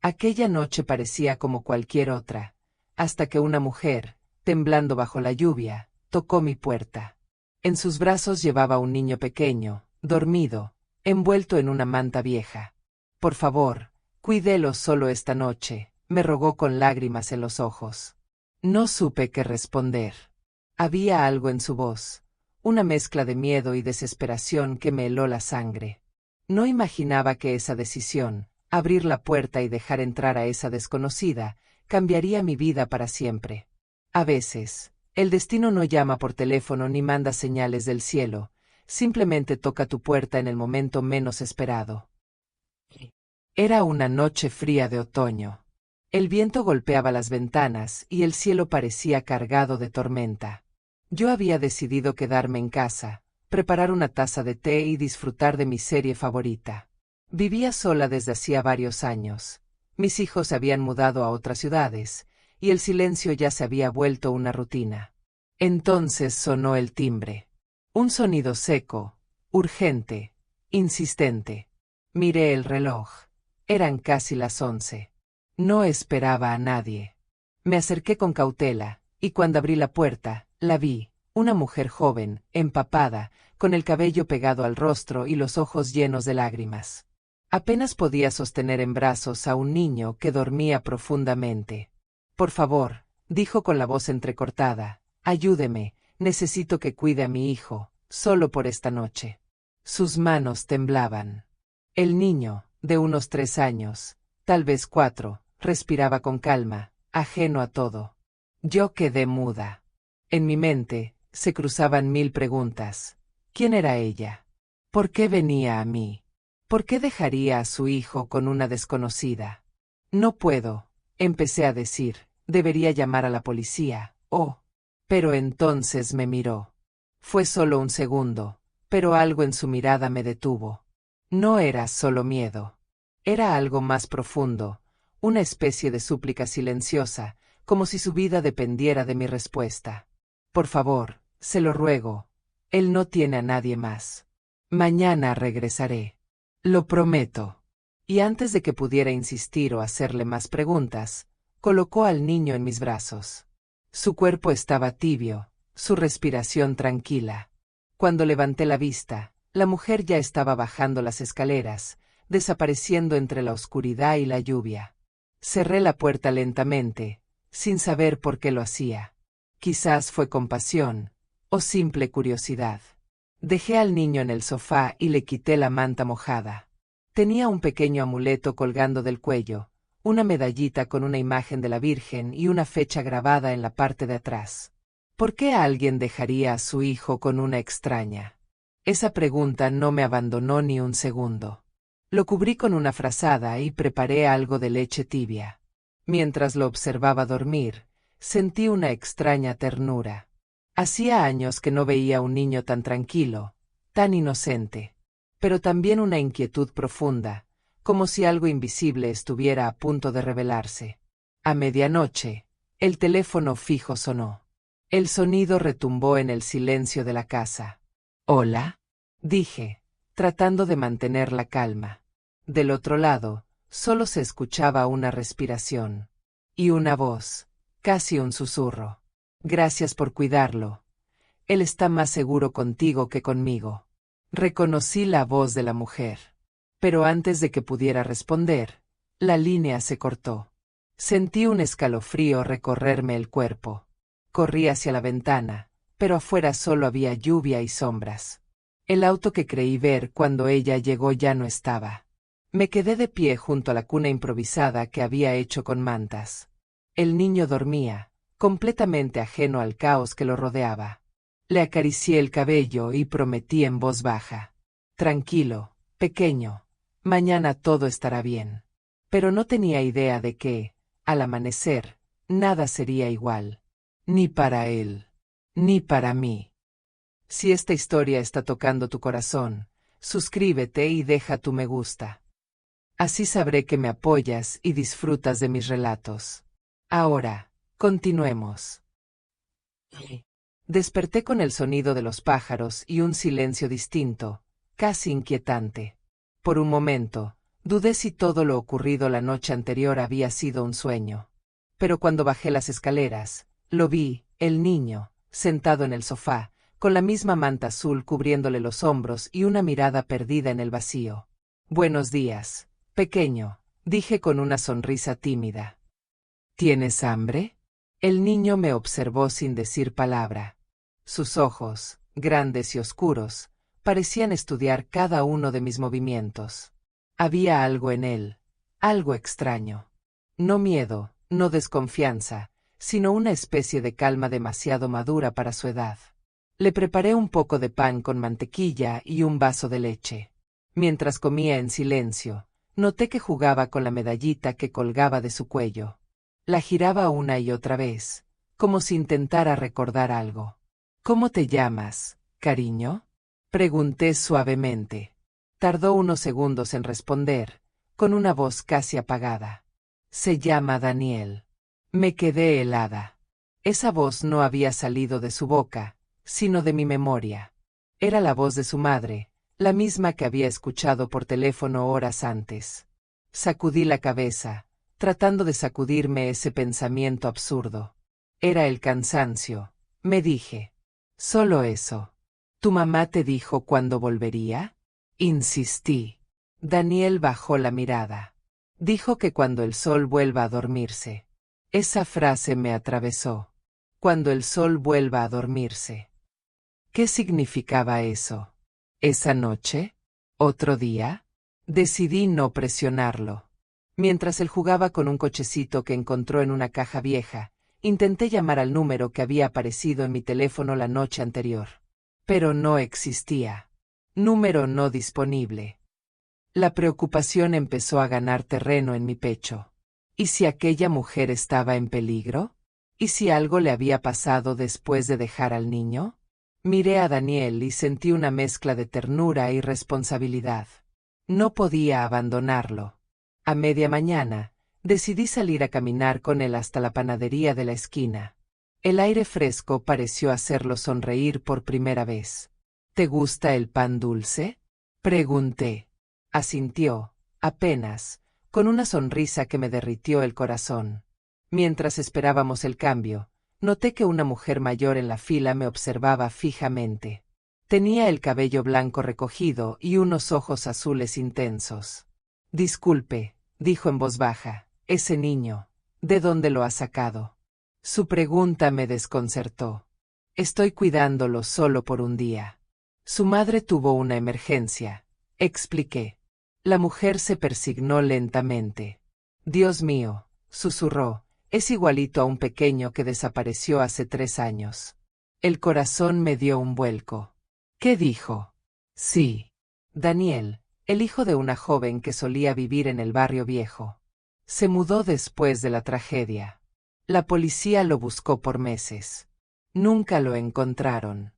Aquella noche parecía como cualquier otra, hasta que una mujer, temblando bajo la lluvia, tocó mi puerta. En sus brazos llevaba un niño pequeño, dormido, envuelto en una manta vieja. Por favor, cuídelo solo esta noche, me rogó con lágrimas en los ojos. No supe qué responder. Había algo en su voz, una mezcla de miedo y desesperación que me heló la sangre. No imaginaba que esa decisión, abrir la puerta y dejar entrar a esa desconocida, cambiaría mi vida para siempre. A veces, el destino no llama por teléfono ni manda señales del cielo, simplemente toca tu puerta en el momento menos esperado. Era una noche fría de otoño. El viento golpeaba las ventanas y el cielo parecía cargado de tormenta. Yo había decidido quedarme en casa, preparar una taza de té y disfrutar de mi serie favorita. Vivía sola desde hacía varios años. Mis hijos se habían mudado a otras ciudades, y el silencio ya se había vuelto una rutina. Entonces sonó el timbre. Un sonido seco, urgente, insistente. Miré el reloj. Eran casi las 11. No esperaba a nadie. Me acerqué con cautela, y cuando abrí la puerta, la vi, una mujer joven, empapada, con el cabello pegado al rostro y los ojos llenos de lágrimas. Apenas podía sostener en brazos a un niño que dormía profundamente. Por favor, dijo con la voz entrecortada, ayúdeme, necesito que cuide a mi hijo, solo por esta noche. Sus manos temblaban. El niño, de unos 3 años, tal vez 4, respiraba con calma, ajeno a todo. Yo quedé muda. En mi mente, se cruzaban 1000 preguntas. ¿Quién era ella? ¿Por qué venía a mí? ¿Por qué dejaría a su hijo con una desconocida? No puedo, empecé a decir, debería llamar a la policía, oh. Pero entonces me miró. Fue solo un segundo, pero algo en su mirada me detuvo. No era solo miedo. Era algo más profundo, una especie de súplica silenciosa, como si su vida dependiera de mi respuesta. Por favor, se lo ruego. Él no tiene a nadie más. Mañana regresaré. Lo prometo. Y antes de que pudiera insistir o hacerle más preguntas, colocó al niño en mis brazos. Su cuerpo estaba tibio, su respiración tranquila. Cuando levanté la vista, la mujer ya estaba bajando las escaleras, desapareciendo entre la oscuridad y la lluvia. Cerré la puerta lentamente, sin saber por qué lo hacía. Quizás fue compasión, o simple curiosidad. Dejé al niño en el sofá y le quité la manta mojada. Tenía un pequeño amuleto colgando del cuello, una medallita con una imagen de la Virgen y una fecha grabada en la parte de atrás. ¿Por qué alguien dejaría a su hijo con una extraña? Esa pregunta no me abandonó ni un segundo. Lo cubrí con una frazada y preparé algo de leche tibia. Mientras lo observaba dormir, sentí una extraña ternura. Hacía años que no veía un niño tan tranquilo, tan inocente, pero también una inquietud profunda, como si algo invisible estuviera a punto de revelarse. A medianoche, el teléfono fijo sonó. El sonido retumbó en el silencio de la casa. «¿Hola?», dije, tratando de mantener la calma. Del otro lado, solo se escuchaba una respiración. Y una voz, casi un susurro. «Gracias por cuidarlo. Él está más seguro contigo que conmigo». Reconocí la voz de la mujer. Pero antes de que pudiera responder, la línea se cortó. Sentí un escalofrío recorrerme el cuerpo. Corrí hacia la ventana, pero afuera solo había lluvia y sombras. El auto que creí ver cuando ella llegó ya no estaba. Me quedé de pie junto a la cuna improvisada que había hecho con mantas. El niño dormía, completamente ajeno al caos que lo rodeaba. Le acaricié el cabello y prometí en voz baja: «Tranquilo, pequeño, mañana todo estará bien». Pero no tenía idea de que, al amanecer, nada sería igual. Ni para él, ni para mí. Si esta historia está tocando tu corazón, suscríbete y deja tu me gusta. Así sabré que me apoyas y disfrutas de mis relatos. Ahora, continuemos. Desperté con el sonido de los pájaros y un silencio distinto, casi inquietante. Por un momento, Dudé si todo lo ocurrido la noche anterior había sido un sueño. Pero cuando bajé las escaleras, lo vi, el niño, sentado en el sofá, con la misma manta azul cubriéndole los hombros y una mirada perdida en el vacío. «Buenos días, pequeño», dije con una sonrisa tímida. «¿Tienes hambre?» El niño me observó sin decir palabra. Sus ojos, grandes y oscuros, parecían estudiar cada uno de mis movimientos. Había algo en él, algo extraño. No miedo, no desconfianza, sino una especie de calma demasiado madura para su edad. Le preparé un poco de pan con mantequilla y un vaso de leche. Mientras comía en silencio, noté que jugaba con la medallita que colgaba de su cuello. La giraba una y otra vez, como si intentara recordar algo. «¿Cómo te llamas, cariño?», pregunté suavemente. Tardó unos segundos en responder, con una voz casi apagada. «Se llama Daniel». Me quedé helada. Esa voz no había salido de su boca, sino de mi memoria. Era la voz de su madre, la misma que había escuchado por teléfono horas antes. Sacudí la cabeza, tratando de sacudirme ese pensamiento absurdo. Era el cansancio, me dije. Solo eso. ¿Tu mamá te dijo cuándo volvería?, insistí. Daniel bajó la mirada. Dijo que cuando el sol vuelva a dormirse. Esa frase me atravesó. Cuando el sol vuelva a dormirse. ¿Qué significaba eso? ¿Esa noche? ¿Otro día? Decidí no presionarlo. Mientras él jugaba con un cochecito que encontró en una caja vieja, intenté llamar al número que había aparecido en mi teléfono la noche anterior. Pero no existía. Número no disponible. La preocupación empezó a ganar terreno en mi pecho. ¿Y si aquella mujer estaba en peligro? ¿Y si algo le había pasado después de dejar al niño? Miré a Daniel y sentí una mezcla de ternura y responsabilidad. No podía abandonarlo. A media mañana, decidí salir a caminar con él hasta la panadería de la esquina. El aire fresco pareció hacerlo sonreír por primera vez. ¿Te gusta el pan dulce?, pregunté. Asintió, apenas, con una sonrisa que me derritió el corazón. Mientras esperábamos el cambio, noté que una mujer mayor en la fila me observaba fijamente. Tenía el cabello blanco recogido y unos ojos azules intensos. «Disculpe», dijo en voz baja, «ese niño, ¿de dónde lo ha sacado?». Su pregunta me desconcertó. «Estoy cuidándolo solo por un día. Su madre tuvo una emergencia», expliqué. La mujer se persignó lentamente. «Dios mío», susurró, «es igualito a un pequeño que desapareció hace 3 años». El corazón me dio un vuelco. ¿Qué dijo? Sí. Daniel, el hijo de una joven que solía vivir en el barrio viejo. Se mudó después de la tragedia. La policía lo buscó por meses. Nunca lo encontraron.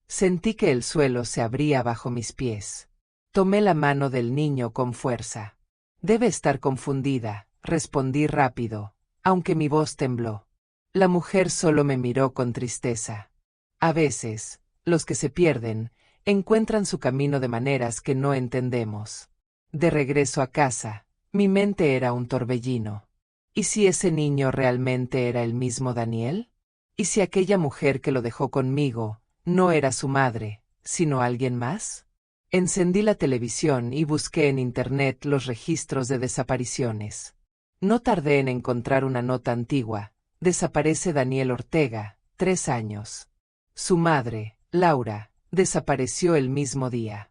Sentí que el suelo se abría bajo mis pies. Tomé la mano del niño con fuerza. «Debe estar confundida», respondí rápido, aunque mi voz tembló. La mujer solo me miró con tristeza. A veces, los que se pierden, encuentran su camino de maneras que no entendemos. De regreso a casa, mi mente era un torbellino. ¿Y si ese niño realmente era el mismo Daniel? ¿Y si aquella mujer que lo dejó conmigo no era su madre, sino alguien más? Encendí la televisión y busqué en internet los registros de desapariciones. No tardé en encontrar una nota antigua. Desaparece Daniel Ortega, 3 años. Su madre, Laura, desapareció el mismo día.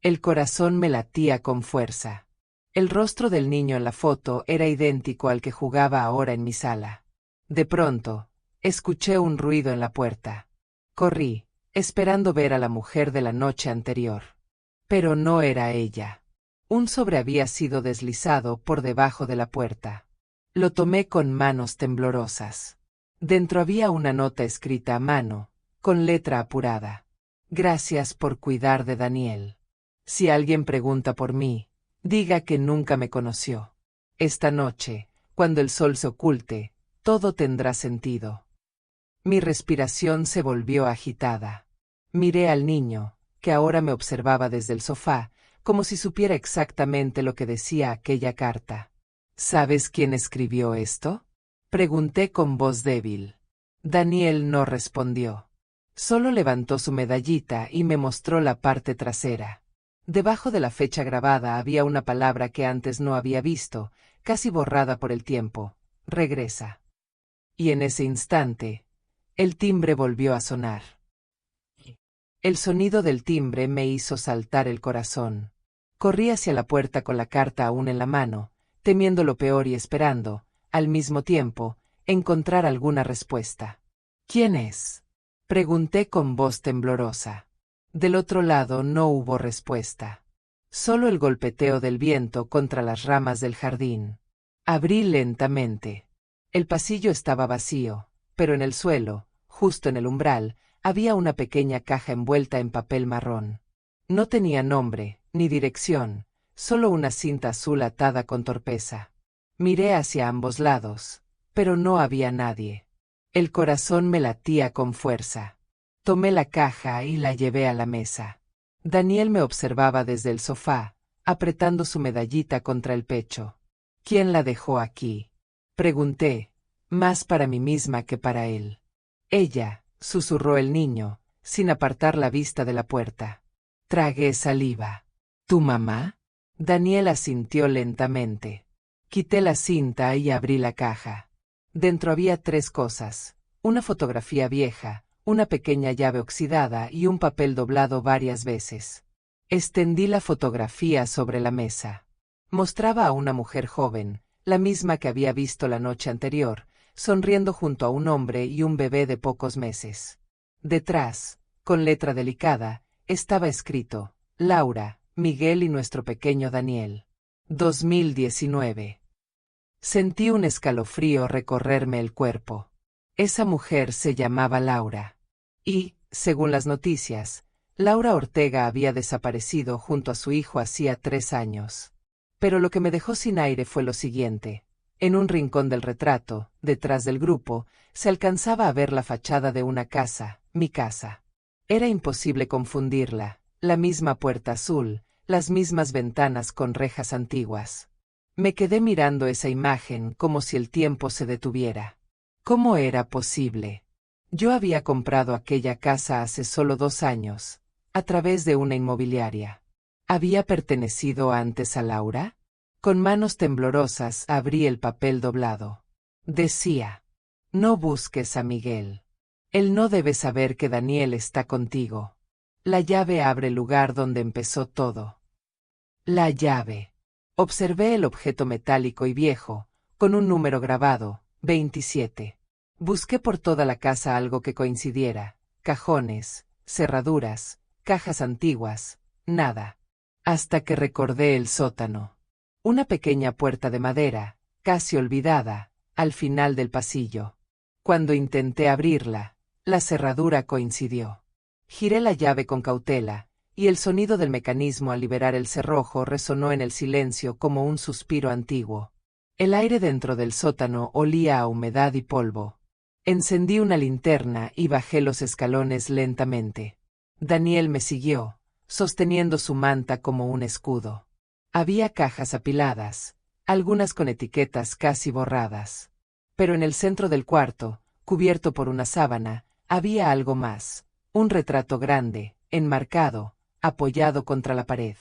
El corazón me latía con fuerza. El rostro del niño en la foto era idéntico al que jugaba ahora en mi sala. De pronto, escuché un ruido en la puerta. Corrí, esperando ver a la mujer de la noche anterior. Pero no era ella. Un sobre había sido deslizado por debajo de la puerta. Lo tomé con manos temblorosas. Dentro había una nota escrita a mano, con letra apurada. «Gracias por cuidar de Daniel. Si alguien pregunta por mí, diga que nunca me conoció. Esta noche, cuando el sol se oculte, todo tendrá sentido». Mi respiración se volvió agitada. Miré al niño, que ahora me observaba desde el sofá, como si supiera exactamente lo que decía aquella carta. ¿Sabes quién escribió esto? Pregunté con voz débil. Daniel no respondió. Solo levantó su medallita y me mostró la parte trasera. Debajo de la fecha grabada había una palabra que antes no había visto, casi borrada por el tiempo: regresa. Y en ese instante, el timbre volvió a sonar. El sonido del timbre me hizo saltar el corazón. Corrí hacia la puerta con la carta aún en la mano, temiendo lo peor y esperando, al mismo tiempo, encontrar alguna respuesta. ¿Quién es? Pregunté con voz temblorosa. Del otro lado no hubo respuesta. Solo el golpeteo del viento contra las ramas del jardín. Abrí lentamente. El pasillo estaba vacío, pero en el suelo, justo en el umbral, había una pequeña caja envuelta en papel marrón. No tenía nombre, ni dirección, solo una cinta azul atada con torpeza. Miré hacia ambos lados, pero no había nadie. El corazón me latía con fuerza. Tomé la caja y la llevé a la mesa. Daniel me observaba desde el sofá, apretando su medallita contra el pecho. ¿Quién la dejó aquí? Pregunté, más para mí misma que para él. Ella, susurró el niño, sin apartar la vista de la puerta. Tragué saliva. ¿Tu mamá? Daniel asintió lentamente. Quité la cinta y abrí la caja. Dentro había 3 cosas: una fotografía vieja, una pequeña llave oxidada y un papel doblado varias veces. Extendí la fotografía sobre la mesa. Mostraba a una mujer joven, la misma que había visto la noche anterior, sonriendo junto a un hombre y un bebé de pocos meses. Detrás, con letra delicada, estaba escrito: Laura, Miguel y nuestro pequeño Daniel. 2019. Sentí un escalofrío recorrerme el cuerpo. Esa mujer se llamaba Laura. Y, según las noticias, Laura Ortega había desaparecido junto a su hijo hacía 3 años. Pero lo que me dejó sin aire fue lo siguiente. En un rincón del retrato, detrás del grupo, se alcanzaba a ver la fachada de una casa, mi casa. Era imposible confundirla, la misma puerta azul, las mismas ventanas con rejas antiguas. Me quedé mirando esa imagen como si el tiempo se detuviera. ¿Cómo era posible? Yo había comprado aquella casa hace solo 2 años, a través de una inmobiliaria. ¿Había pertenecido antes a Laura? Con manos temblorosas abrí el papel doblado. Decía: no busques a Miguel. Él no debe saber que Daniel está contigo. La llave abre el lugar donde empezó todo. La llave. Observé el objeto metálico y viejo, con un número grabado, 27. Busqué por toda la casa algo que coincidiera: cajones, cerraduras, cajas antiguas, nada. Hasta que recordé el sótano. Una pequeña puerta de madera, casi olvidada, al final del pasillo. Cuando intenté abrirla, la cerradura coincidió. Giré la llave con cautela, y el sonido del mecanismo al liberar el cerrojo resonó en el silencio como un suspiro antiguo. El aire dentro del sótano olía a humedad y polvo. Encendí una linterna y bajé los escalones lentamente. Daniel me siguió, sosteniendo su manta como un escudo. Había cajas apiladas, algunas con etiquetas casi borradas. Pero en el centro del cuarto, cubierto por una sábana, había algo más: un retrato grande, enmarcado, apoyado contra la pared.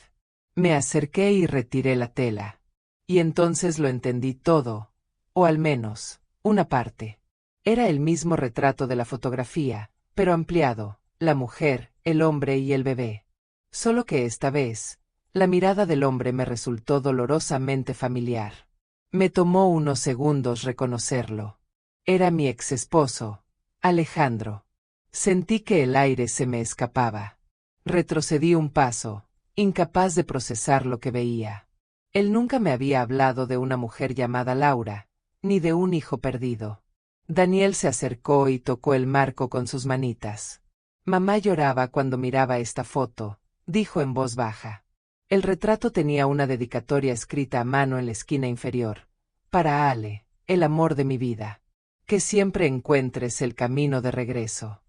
Me acerqué y retiré la tela. Y entonces lo entendí todo, o al menos, una parte. Era el mismo retrato de la fotografía, pero ampliado: la mujer, el hombre y el bebé. Solo que esta vez, la mirada del hombre me resultó dolorosamente familiar. Me tomó unos segundos reconocerlo. Era mi ex esposo, Alejandro. Sentí que el aire se me escapaba. Retrocedí un paso, incapaz de procesar lo que veía. Él nunca me había hablado de una mujer llamada Laura, ni de un hijo perdido. Daniel se acercó y tocó el marco con sus manitas. Mamá lloraba cuando miraba esta foto, dijo en voz baja. El retrato tenía una dedicatoria escrita a mano en la esquina inferior: para Ale, el amor de mi vida. Que siempre encuentres el camino de regreso.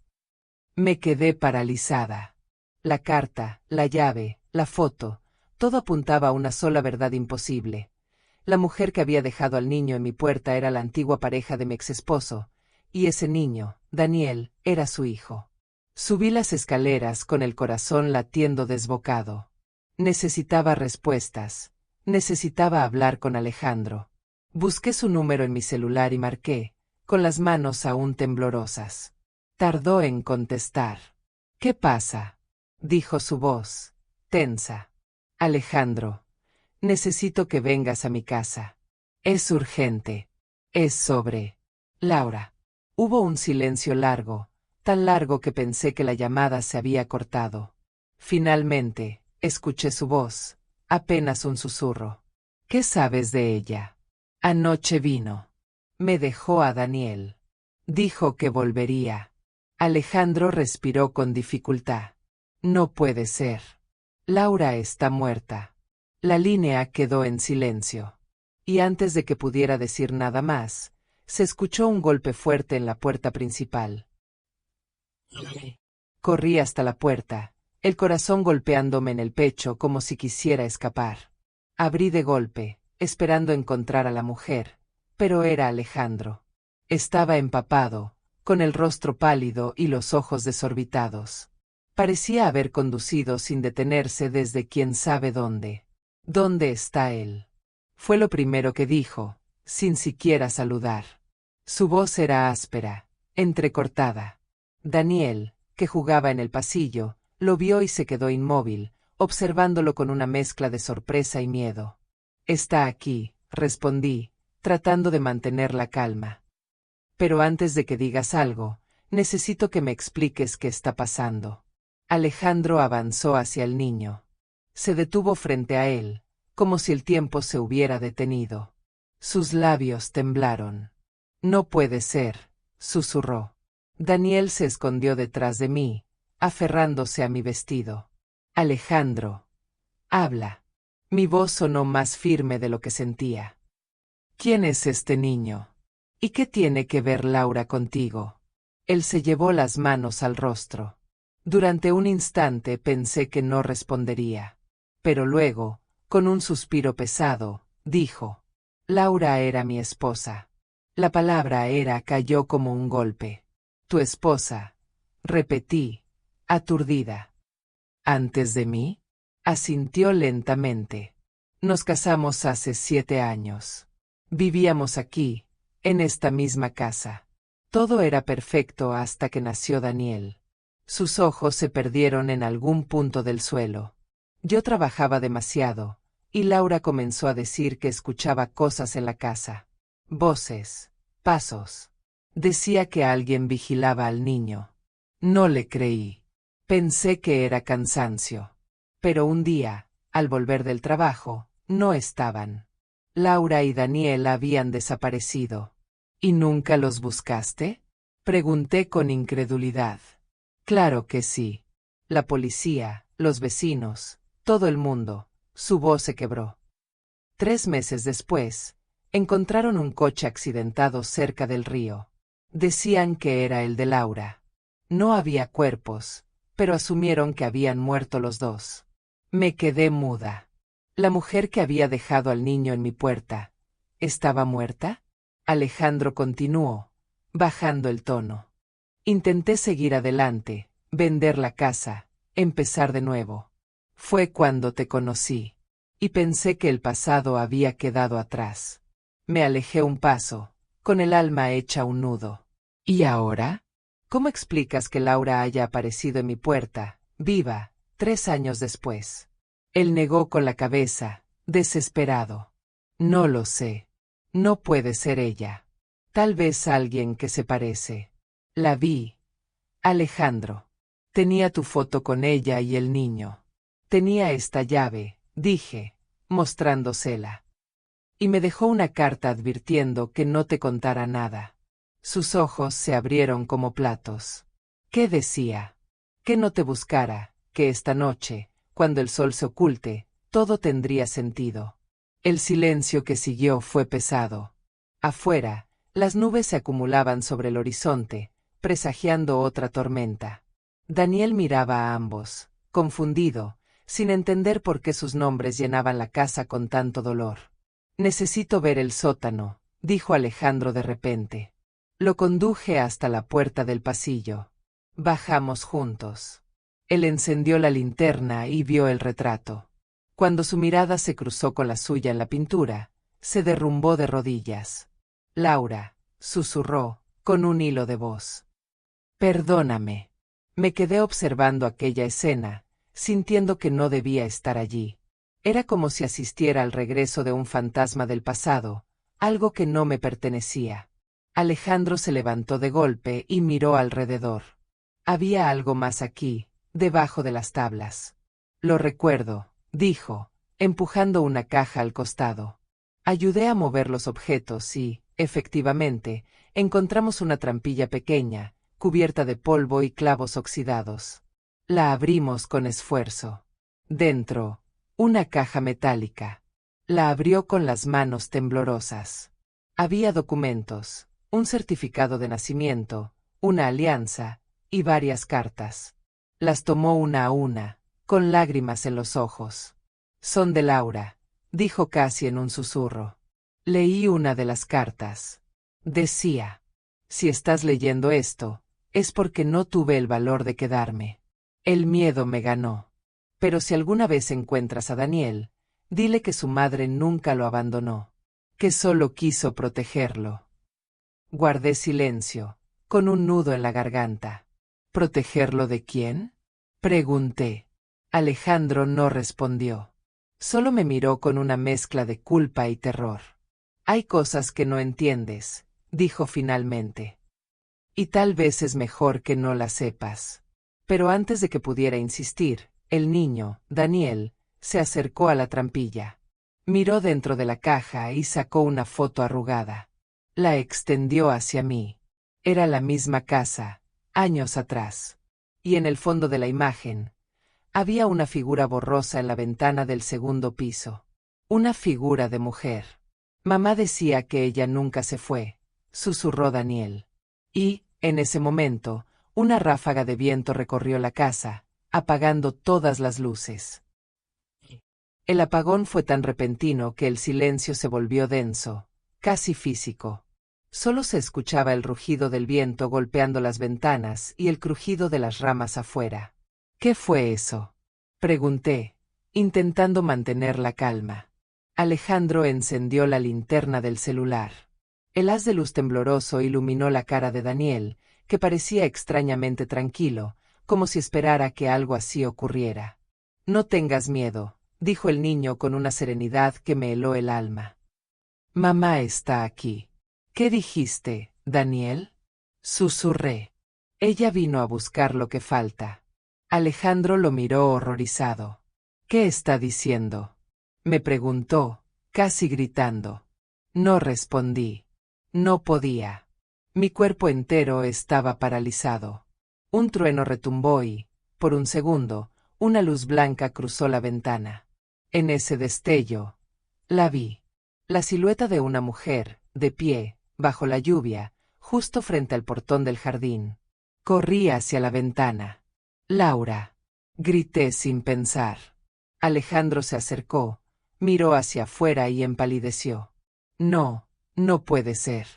Me quedé paralizada. La carta, la llave, la foto, Todo apuntaba a una sola verdad imposible. La mujer que había dejado al niño en mi puerta era la antigua pareja de mi exesposo, y ese niño, Daniel, era su hijo. Subí las escaleras con el corazón latiendo desbocado. Necesitaba respuestas. Necesitaba hablar con Alejandro. Busqué su número en mi celular y marqué, con las manos aún temblorosas. Tardó en contestar. «¿Qué pasa?», dijo su voz, tensa. «Alejandro, necesito que vengas a mi casa. Es urgente. Es sobre Laura». Hubo un silencio largo, tan largo que pensé que la llamada se había cortado. Finalmente, escuché su voz, apenas un susurro. «¿Qué sabes de ella?». «Anoche vino. Me dejó a Daniel. Dijo que volvería». Alejandro respiró con dificultad. «No puede ser. Laura está muerta». La línea quedó en silencio. Y antes de que pudiera decir nada más, se escuchó un golpe fuerte en la puerta principal. Corrí hasta la puerta, el corazón golpeándome en el pecho como si quisiera escapar. Abrí de golpe, esperando encontrar a la mujer, pero era Alejandro. Estaba empapado, con el rostro pálido y los ojos desorbitados. Parecía haber conducido sin detenerse desde quién sabe dónde. «¿Dónde está él?», fue lo primero que dijo, sin siquiera saludar. Su voz era áspera, entrecortada. Daniel, que jugaba en el pasillo, lo vio y se quedó inmóvil, observándolo con una mezcla de sorpresa y miedo. «Está aquí», respondí, tratando de mantener la calma. «Pero antes de que digas algo, necesito que me expliques qué está pasando». Alejandro avanzó hacia el niño. Se detuvo frente a él, como si el tiempo se hubiera detenido. Sus labios temblaron. «No puede ser», susurró. Daniel se escondió detrás de mí, aferrándose a mi vestido. «Alejandro, habla». Mi voz sonó más firme de lo que sentía. «¿Quién es este niño? ¿Y qué tiene que ver Laura contigo?». Él se llevó las manos al rostro. Durante un instante pensé que no respondería. Pero luego, con un suspiro pesado, dijo: «Laura era mi esposa». La palabra «era» cayó como un golpe. «¿Tu esposa?», repetí, aturdida. «¿Antes de mí?», asintió lentamente. «Nos casamos hace 7 años. Vivíamos aquí, en esta misma casa. Todo era perfecto hasta que nació Daniel». Sus ojos se perdieron en algún punto del suelo. Yo trabajaba demasiado, y Laura comenzó a decir que escuchaba cosas en la casa. Voces, pasos. Decía que alguien vigilaba al niño. No le creí. Pensé que era cansancio. Pero un día, al volver del trabajo, no estaban. Laura y Daniel habían desaparecido. «¿Y nunca los buscaste?», pregunté con incredulidad. «Claro que sí. La policía, los vecinos, todo el mundo». Su voz se quebró. 3 meses después, encontraron un coche accidentado cerca del río. Decían que era el de Laura. No había cuerpos, pero asumieron que habían muerto los dos. Me quedé muda. La mujer que había dejado al niño en mi puerta, ¿estaba muerta? Alejandro continuó, bajando el tono. Intenté seguir adelante, vender la casa, empezar de nuevo. Fue cuando te conocí, y pensé que el pasado había quedado atrás. Me alejé un paso, con el alma hecha un nudo. ¿Y ahora? ¿Cómo explicas que Laura haya aparecido en mi puerta, viva, 3 años después? Él negó con la cabeza, desesperado. No lo sé. No puede ser ella. Tal vez alguien que se parece. La vi. Alejandro. Tenía tu foto con ella y el niño. Tenía esta llave, dije, mostrándosela. Y me dejó una carta advirtiendo que no te contara nada. Sus ojos se abrieron como platos. ¿Qué decía? Que no te buscara, que esta noche, cuando el sol se oculte, todo tendría sentido. El silencio que siguió fue pesado. Afuera, las nubes se acumulaban sobre el horizonte, presagiando otra tormenta. Daniel miraba a ambos, confundido, sin entender por qué sus nombres llenaban la casa con tanto dolor. Necesito ver el sótano, dijo Alejandro de repente. Lo conduje hasta la puerta del pasillo. Bajamos juntos. Él encendió la linterna y vio el retrato. Cuando su mirada se cruzó con la suya en la pintura, se derrumbó de rodillas. Laura, susurró, con un hilo de voz. Perdóname. Me quedé observando aquella escena, sintiendo que no debía estar allí. Era como si asistiera al regreso de un fantasma del pasado, algo que no me pertenecía. Alejandro se levantó de golpe y miró alrededor. Había algo más aquí, debajo de las tablas. Lo recuerdo, dijo, empujando una caja al costado. Ayudé a mover los objetos y, efectivamente, encontramos una trampilla pequeña, cubierta de polvo y clavos oxidados. La abrimos con esfuerzo. Dentro, una caja metálica. La abrió con las manos temblorosas. Había documentos, un certificado de nacimiento, una alianza, y varias cartas. Las tomó una a una, con lágrimas en los ojos. Son de Laura, dijo casi en un susurro. Leí una de las cartas. Decía: si estás leyendo esto, es porque no tuve el valor de quedarme. El miedo me ganó. Pero si alguna vez encuentras a Daniel, dile que su madre nunca lo abandonó, que solo quiso protegerlo. Guardé silencio, con un nudo en la garganta. ¿Protegerlo de quién?, pregunté. Alejandro no respondió. Solo me miró con una mezcla de culpa y terror. Hay cosas que no entiendes, dijo finalmente. Y tal vez es mejor que no las sepas. Pero antes de que pudiera insistir, el niño, Daniel, se acercó a la trampilla. Miró dentro de la caja y sacó una foto arrugada. La extendió hacia mí. Era la misma casa, años atrás. Y en el fondo de la imagen, había una figura borrosa en la ventana del segundo piso. Una figura de mujer. Mamá decía que ella nunca se fue, susurró Daniel. Y, en ese momento, una ráfaga de viento recorrió la casa, apagando todas las luces. El apagón fue tan repentino que el silencio se volvió denso, casi físico. Solo se escuchaba el rugido del viento golpeando las ventanas y el crujido de las ramas afuera. ¿Qué fue eso?, pregunté, intentando mantener la calma. Alejandro encendió la linterna del celular. El haz de luz tembloroso iluminó la cara de Daniel, que parecía extrañamente tranquilo, como si esperara que algo así ocurriera. No tengas miedo, dijo el niño con una serenidad que me heló el alma. Mamá está aquí. ¿Qué dijiste, Daniel?, susurré. Ella vino a buscar lo que falta. Alejandro lo miró horrorizado. ¿Qué está diciendo?, me preguntó, casi gritando. No respondí. No podía. Mi cuerpo entero estaba paralizado. Un trueno retumbó y, por un segundo, una luz blanca cruzó la ventana. En ese destello, la vi. La silueta de una mujer, de pie, bajo la lluvia, justo frente al portón del jardín. Corrí hacia la ventana. Laura. Grité sin pensar. Alejandro se acercó, miró hacia afuera y empalideció. No, no puede ser.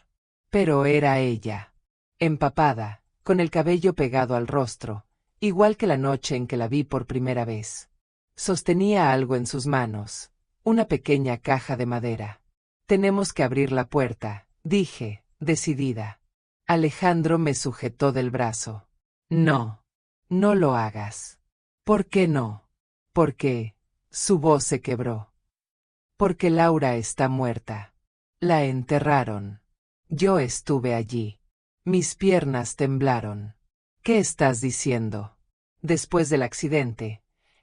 Pero era ella. Empapada, con el cabello pegado al rostro, igual que la noche en que la vi por primera vez. Sostenía algo en sus manos, una pequeña caja de madera. Tenemos que abrir la puerta, dije, decidida. Alejandro me sujetó del brazo. No. No lo hagas. ¿Por qué no? Porque, su voz se quebró. Porque Laura está muerta. La enterraron. Yo estuve allí. Mis piernas temblaron. ¿Qué estás diciendo? Después del accidente,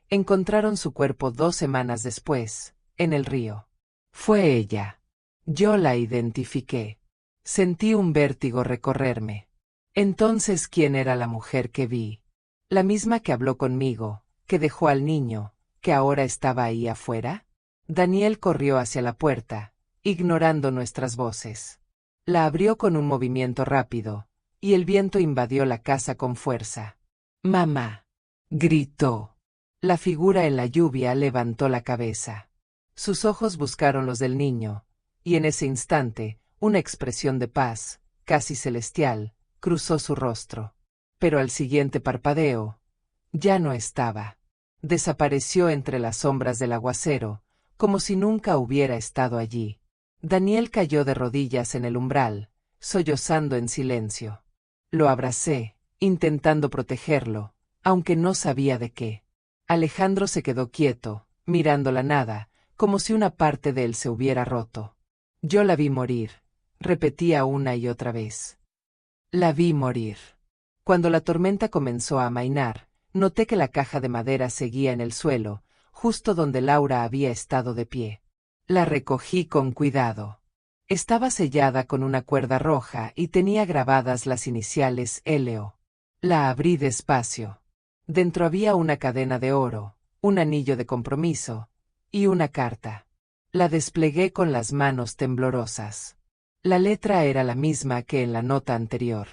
encontraron su cuerpo 2 semanas después, en el río. Fue ella. Yo la identifiqué. Sentí un vértigo recorrerme. Entonces, ¿quién era la mujer que vi? La misma que habló conmigo, que dejó al niño, que ahora estaba ahí afuera. Daniel corrió hacia la puerta, ignorando nuestras voces. La abrió con un movimiento rápido, y el viento invadió la casa con fuerza. «Mamá», gritó. La figura en la lluvia levantó la cabeza. Sus ojos buscaron los del niño, y en ese instante, una expresión de paz, casi celestial, cruzó su rostro. Pero al siguiente parpadeo, ya no estaba. Desapareció entre las sombras del aguacero, como si nunca hubiera estado allí. Daniel cayó de rodillas en el umbral, sollozando en silencio. Lo abracé, intentando protegerlo, aunque no sabía de qué. Alejandro se quedó quieto, mirando la nada, como si una parte de él se hubiera roto. Yo la vi morir, repetía una y otra vez. La vi morir. Cuando la tormenta comenzó a amainar, noté que la caja de madera seguía en el suelo, justo donde Laura había estado de pie. La recogí con cuidado. Estaba sellada con una cuerda roja y tenía grabadas las iniciales L.O. La abrí despacio. Dentro había una cadena de oro, un anillo de compromiso y una carta. La desplegué con las manos temblorosas. La letra era la misma que en la nota anterior.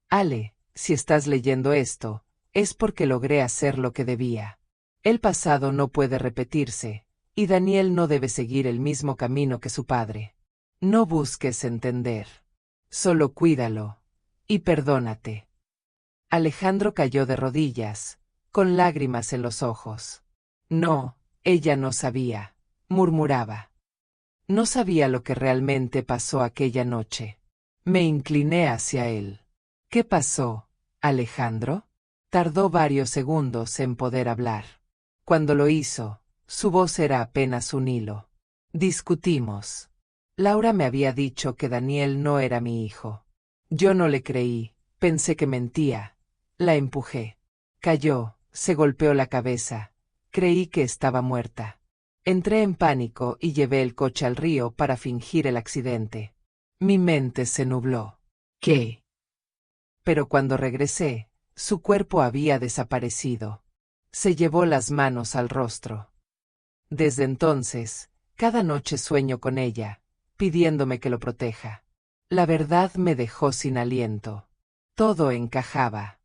Ale, si estás leyendo esto, es porque logré hacer lo que debía. El pasado no puede repetirse, y Daniel no debe seguir el mismo camino que su padre. No busques entender. Solo cuídalo. Y perdónate. Alejandro cayó de rodillas, con lágrimas en los ojos. No, ella no sabía, murmuraba. No sabía lo que realmente pasó aquella noche. Me incliné hacia él. ¿Qué pasó, Alejandro? Tardó varios segundos en poder hablar. Cuando lo hizo, su voz era apenas un hilo. Discutimos. Laura me había dicho que Daniel no era mi hijo. Yo no le creí, pensé que mentía. La empujé. Cayó, se golpeó la cabeza. Creí que estaba muerta. Entré en pánico y llevé el coche al río para fingir el accidente. Mi mente se nubló. ¿Qué? Pero cuando regresé, su cuerpo había desaparecido. Se llevó las manos al rostro. Desde entonces, cada noche sueño con ella, pidiéndome que lo proteja. La verdad me dejó sin aliento. Todo encajaba.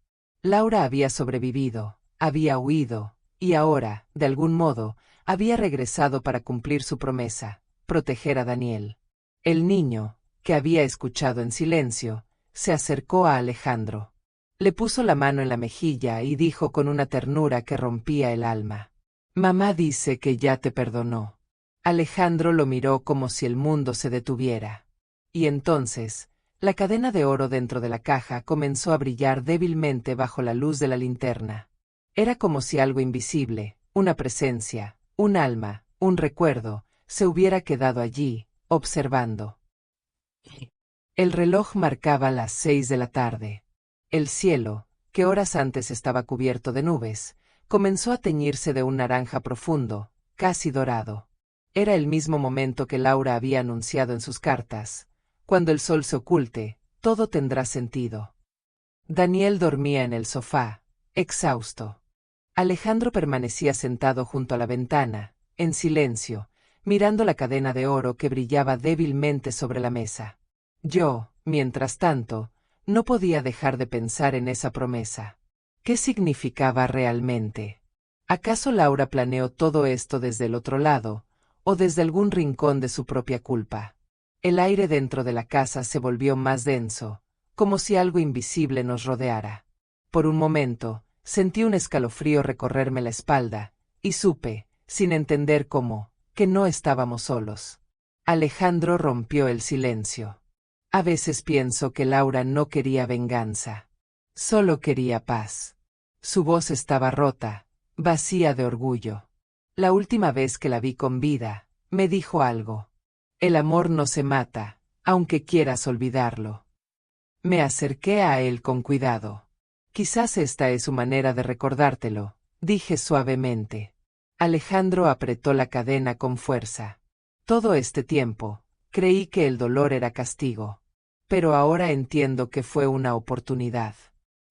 Laura había sobrevivido, había huido, y ahora, de algún modo, había regresado para cumplir su promesa, proteger a Daniel. El niño, que había escuchado en silencio, se acercó a Alejandro. Le puso la mano en la mejilla y dijo con una ternura que rompía el alma. Mamá dice que ya te perdonó. Alejandro lo miró como si el mundo se detuviera. Y entonces, la cadena de oro dentro de la caja comenzó a brillar débilmente bajo la luz de la linterna. Era como si algo invisible, una presencia, un alma, un recuerdo, se hubiera quedado allí, observando. El reloj marcaba las 6 de la tarde. El cielo, que horas antes estaba cubierto de nubes, comenzó a teñirse de un naranja profundo, casi dorado. Era el mismo momento que Laura había anunciado en sus cartas. Cuando el sol se oculte, todo tendrá sentido. Daniel dormía en el sofá, exhausto. Alejandro permanecía sentado junto a la ventana, en silencio, mirando la cadena de oro que brillaba débilmente sobre la mesa. Yo, mientras tanto, no podía dejar de pensar en esa promesa. ¿Qué significaba realmente? ¿Acaso Laura planeó todo esto desde el otro lado, o desde algún rincón de su propia culpa? El aire dentro de la casa se volvió más denso, como si algo invisible nos rodeara. Por un momento, sentí un escalofrío recorrerme la espalda, y supe, sin entender cómo, que no estábamos solos. Alejandro rompió el silencio. A veces pienso que Laura no quería venganza. Solo quería paz. Su voz estaba rota, vacía de orgullo. La última vez que la vi con vida, me dijo algo. El amor no se mata, aunque quieras olvidarlo. Me acerqué a él con cuidado. Quizás esta es su manera de recordártelo, dije suavemente. Alejandro apretó la cadena con fuerza. Todo este tiempo, creí que el dolor era castigo. Pero ahora entiendo que fue una oportunidad.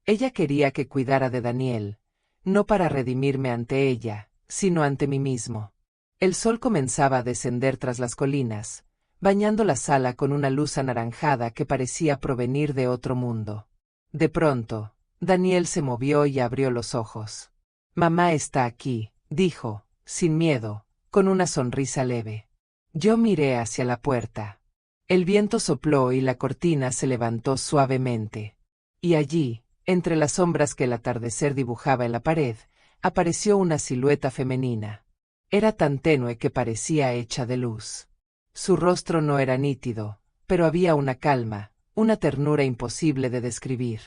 Ella quería que cuidara de Daniel, no para redimirme ante ella, sino ante mí mismo. El sol comenzaba a descender tras las colinas, bañando la sala con una luz anaranjada que parecía provenir de otro mundo. De pronto, Daniel se movió y abrió los ojos. Mamá está aquí, dijo, sin miedo, con una sonrisa leve. Yo miré hacia la puerta. El viento sopló y la cortina se levantó suavemente. Y allí, entre las sombras que el atardecer dibujaba en la pared, apareció una silueta femenina. Era tan tenue que parecía hecha de luz. Su rostro no era nítido, pero había una calma, una ternura imposible de describir.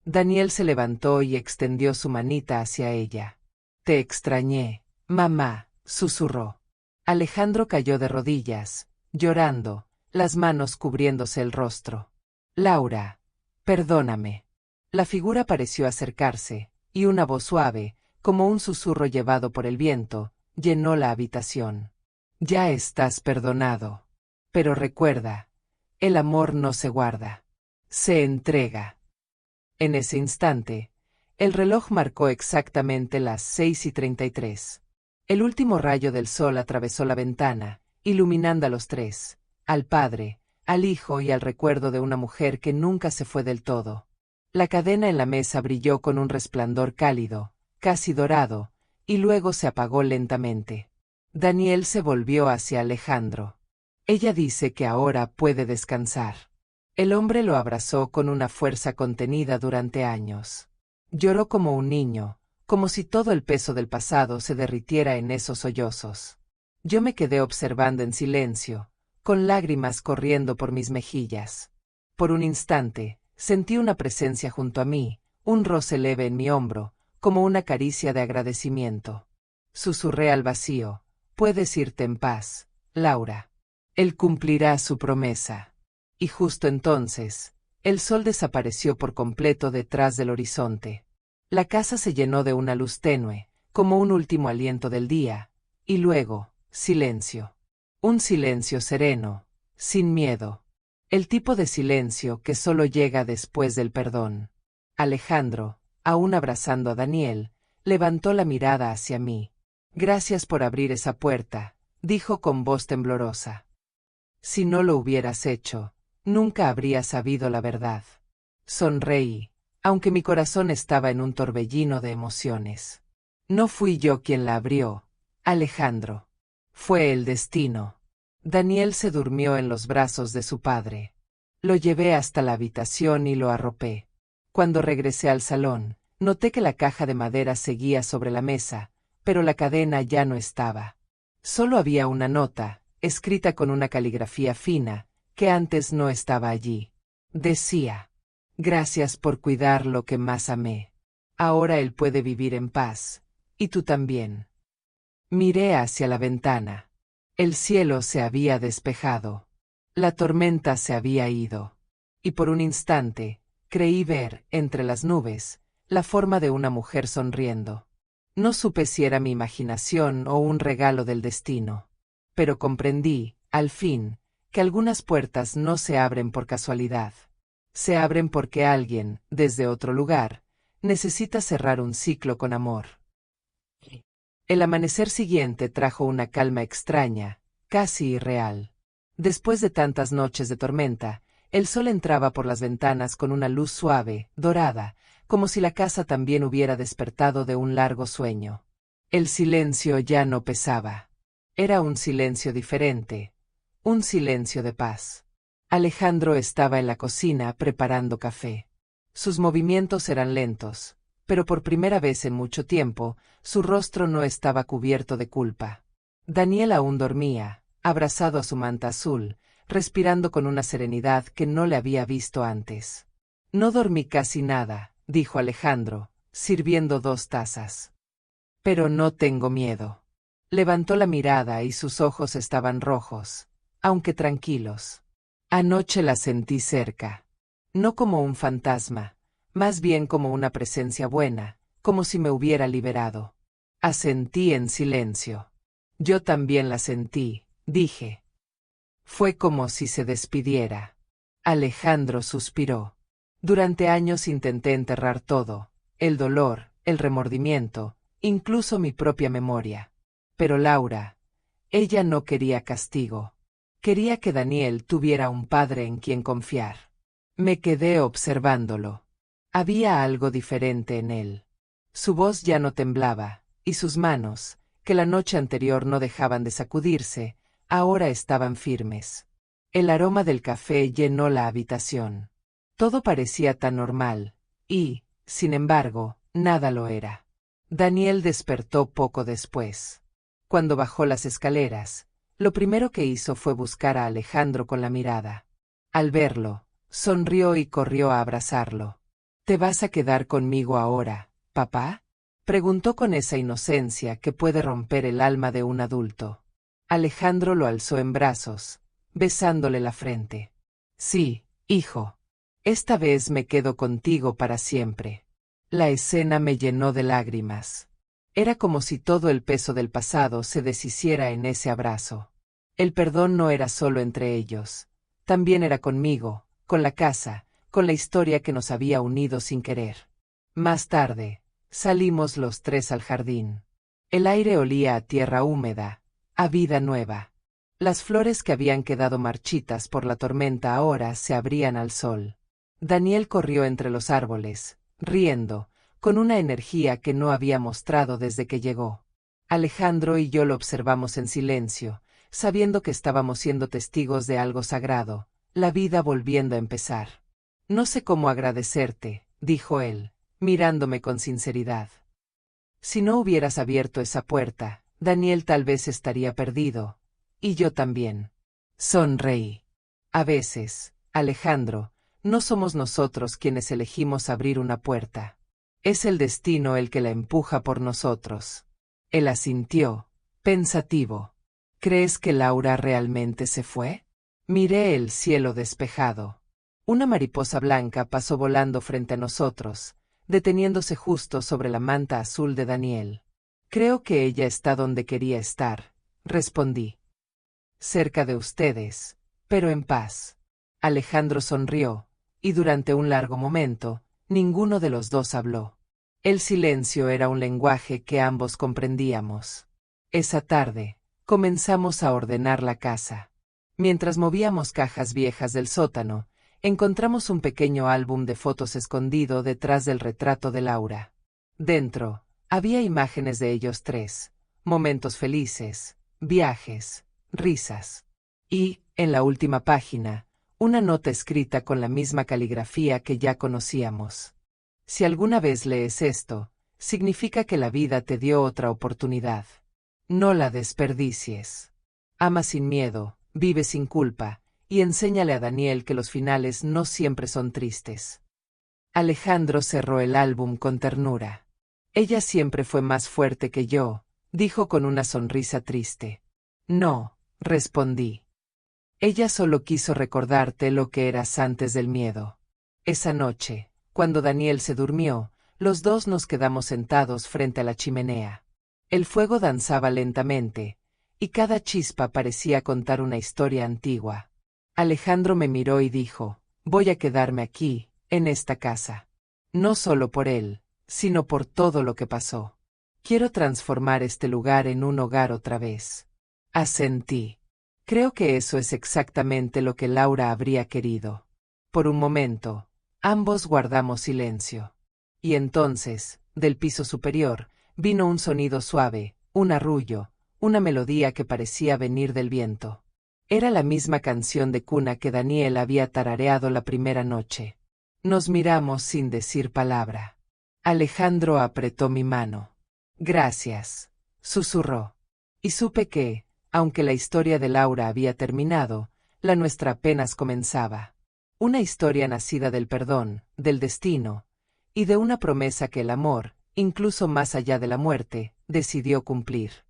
Daniel se levantó y extendió su manita hacia ella. «Te extrañé, mamá», susurró. Alejandro cayó de rodillas, llorando, las manos cubriéndose el rostro. «Laura, perdóname». La figura pareció acercarse, y una voz suave, como un susurro llevado por el viento, llenó la habitación. «Ya estás perdonado. Pero recuerda, el amor no se guarda. Se entrega». En ese instante, el reloj marcó exactamente las 6:33. El último rayo del sol atravesó la ventana, iluminando a los tres, al padre, al hijo y al recuerdo de una mujer que nunca se fue del todo. La cadena en la mesa brilló con un resplandor cálido, casi dorado, y luego se apagó lentamente. Daniel se volvió hacia Alejandro. «Ella dice que ahora puede descansar». El hombre lo abrazó con una fuerza contenida durante años. Lloró como un niño, como si todo el peso del pasado se derritiera en esos sollozos. Yo me quedé observando en silencio, con lágrimas corriendo por mis mejillas. Por un instante, sentí una presencia junto a mí, un roce leve en mi hombro, como una caricia de agradecimiento. Susurré al vacío: «Puedes irte en paz, Laura. Él cumplirá su promesa». Y justo entonces, el sol desapareció por completo detrás del horizonte. La casa se llenó de una luz tenue, como un último aliento del día, y luego, silencio. Un silencio sereno, sin miedo. El tipo de silencio que solo llega después del perdón. Alejandro, aún abrazando a Daniel, levantó la mirada hacia mí. «Gracias por abrir esa puerta», dijo con voz temblorosa. «Si no lo hubieras hecho, nunca habría sabido la verdad». Sonreí, aunque mi corazón estaba en un torbellino de emociones. No fui yo quien la abrió, Alejandro. Fue el destino. Daniel se durmió en los brazos de su padre. Lo llevé hasta la habitación y lo arropé. Cuando regresé al salón, noté que la caja de madera seguía sobre la mesa, pero la cadena ya no estaba. Solo había una nota, escrita con una caligrafía fina, que antes no estaba allí. Decía: «Gracias por cuidar lo que más amé. Ahora él puede vivir en paz, y tú también». Miré hacia la ventana. El cielo se había despejado. La tormenta se había ido. Y por un instante, creí ver, entre las nubes, la forma de una mujer sonriendo. No supe si era mi imaginación o un regalo del destino. Pero comprendí, al fin, que algunas puertas no se abren por casualidad. Se abren porque alguien, desde otro lugar, necesita cerrar un ciclo con amor. El amanecer siguiente trajo una calma extraña, casi irreal. Después de tantas noches de tormenta, el sol entraba por las ventanas con una luz suave, dorada, como si la casa también hubiera despertado de un largo sueño. El silencio ya no pesaba. Era un silencio diferente, un silencio de paz. Alejandro estaba en la cocina preparando café. Sus movimientos eran lentos, pero por primera vez en mucho tiempo, su rostro no estaba cubierto de culpa. Daniel aún dormía, abrazado a su manta azul, respirando con una serenidad que no le había visto antes. «No dormí casi nada», dijo Alejandro, sirviendo 2 tazas. «Pero no tengo miedo». Levantó la mirada y sus ojos estaban rojos, aunque tranquilos. «Anoche la sentí cerca. No como un fantasma, más bien como una presencia buena, como si me hubiera liberado». Asentí en silencio. «Yo también la sentí», dije. «Fue como si se despidiera». Alejandro suspiró. «Durante años intenté enterrar todo, el dolor, el remordimiento, incluso mi propia memoria. Pero Laura, ella no quería castigo. Quería que Daniel tuviera un padre en quien confiar». Me quedé observándolo. Había algo diferente en él. Su voz ya no temblaba, y sus manos, que la noche anterior no dejaban de sacudirse, ahora estaban firmes. El aroma del café llenó la habitación. Todo parecía tan normal, y, sin embargo, nada lo era. Daniel despertó poco después. Cuando bajó las escaleras, lo primero que hizo fue buscar a Alejandro con la mirada. Al verlo, sonrió y corrió a abrazarlo. ¿Te vas a quedar conmigo ahora, papá?, preguntó con esa inocencia que puede romper el alma de un adulto. Alejandro lo alzó en brazos, besándole la frente. Sí, hijo. Esta vez me quedo contigo para siempre. La escena me llenó de lágrimas. Era como si todo el peso del pasado se deshiciera en ese abrazo. El perdón no era solo entre ellos. También era conmigo, con la casa, con la historia que nos había unido sin querer. Más tarde, salimos los tres al jardín. El aire olía a tierra húmeda, a vida nueva. Las flores que habían quedado marchitas por la tormenta ahora se abrían al sol. Daniel corrió entre los árboles, riendo, con una energía que no había mostrado desde que llegó. Alejandro y yo lo observamos en silencio, sabiendo que estábamos siendo testigos de algo sagrado, la vida volviendo a empezar. No sé cómo agradecerte, dijo él, mirándome con sinceridad. Si no hubieras abierto esa puerta, Daniel tal vez estaría perdido, y yo también. Sonreí. A veces, Alejandro, no somos nosotros quienes elegimos abrir una puerta. Es el destino el que la empuja por nosotros. Él asintió, pensativo. ¿Crees que Laura realmente se fue? Miré el cielo despejado. Una mariposa blanca pasó volando frente a nosotros, deteniéndose justo sobre la manta azul de Daniel. Creo que ella está donde quería estar, respondí. Cerca de ustedes, pero en paz. Alejandro sonrió, y durante un largo momento, ninguno de los dos habló. El silencio era un lenguaje que ambos comprendíamos. Esa tarde, comenzamos a ordenar la casa. Mientras movíamos cajas viejas del sótano, encontramos un pequeño álbum de fotos escondido detrás del retrato de Laura. Dentro, había imágenes de ellos tres, momentos felices, viajes, risas. Y, en la última página, una nota escrita con la misma caligrafía que ya conocíamos. Si alguna vez lees esto, significa que la vida te dio otra oportunidad. No la desperdicies. Ama sin miedo, vive sin culpa, y enséñale a Daniel que los finales no siempre son tristes. Alejandro cerró el álbum con ternura. Ella siempre fue más fuerte que yo, dijo con una sonrisa triste. No, respondí. Ella solo quiso recordarte lo que eras antes del miedo. Esa noche, cuando Daniel se durmió, los dos nos quedamos sentados frente a la chimenea. El fuego danzaba lentamente, y cada chispa parecía contar una historia antigua. Alejandro me miró y dijo, voy a quedarme aquí, en esta casa. No solo por él, sino por todo lo que pasó. Quiero transformar este lugar en un hogar otra vez. Asentí. Creo que eso es exactamente lo que Laura habría querido. Por un momento, ambos guardamos silencio. Y entonces, del piso superior, vino un sonido suave, un arrullo, una melodía que parecía venir del viento. Era la misma canción de cuna que Daniel había tarareado la primera noche. Nos miramos sin decir palabra. Alejandro apretó mi mano. Gracias, susurró. Y supe que, aunque la historia de Laura había terminado, la nuestra apenas comenzaba. Una historia nacida del perdón, del destino, y de una promesa que el amor, incluso más allá de la muerte, decidió cumplir.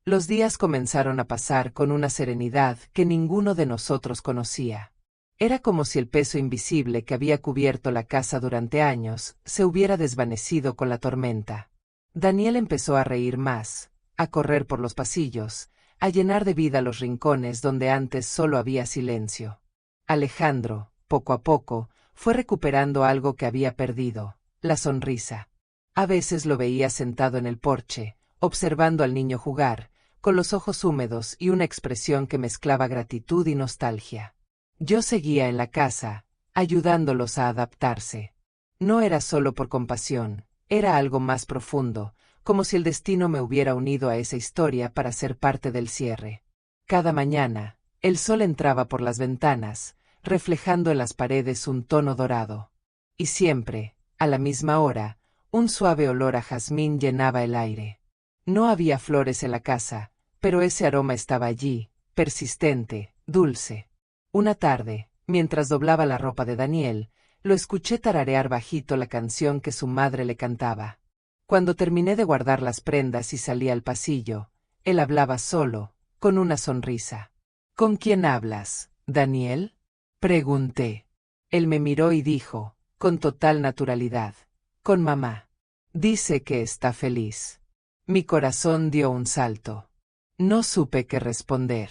Los días comenzaron a pasar con una serenidad que ninguno de nosotros conocía. Era como si el peso invisible que había cubierto la casa durante años se hubiera desvanecido con la tormenta. Daniel empezó a reír más, a correr por los pasillos, a llenar de vida los rincones donde antes solo había silencio. Alejandro, poco a poco, fue recuperando algo que había perdido, la sonrisa. A veces lo veía sentado en el porche, observando al niño jugar, con los ojos húmedos y una expresión que mezclaba gratitud y nostalgia. Yo seguía en la casa, ayudándolos a adaptarse. No era solo por compasión, era algo más profundo, como si el destino me hubiera unido a esa historia para ser parte del cierre. Cada mañana, el sol entraba por las ventanas, reflejando en las paredes un tono dorado. Y siempre, a la misma hora, un suave olor a jazmín llenaba el aire. No había flores en la casa, pero ese aroma estaba allí, persistente, dulce. Una tarde, mientras doblaba la ropa de Daniel, lo escuché tararear bajito la canción que su madre le cantaba. Cuando terminé de guardar las prendas y salí al pasillo, él hablaba solo, con una sonrisa. ¿Con quién hablas, Daniel? Pregunté. Él me miró y dijo, con total naturalidad, con mamá. Dice que está feliz. Mi corazón dio un salto. No supe qué responder.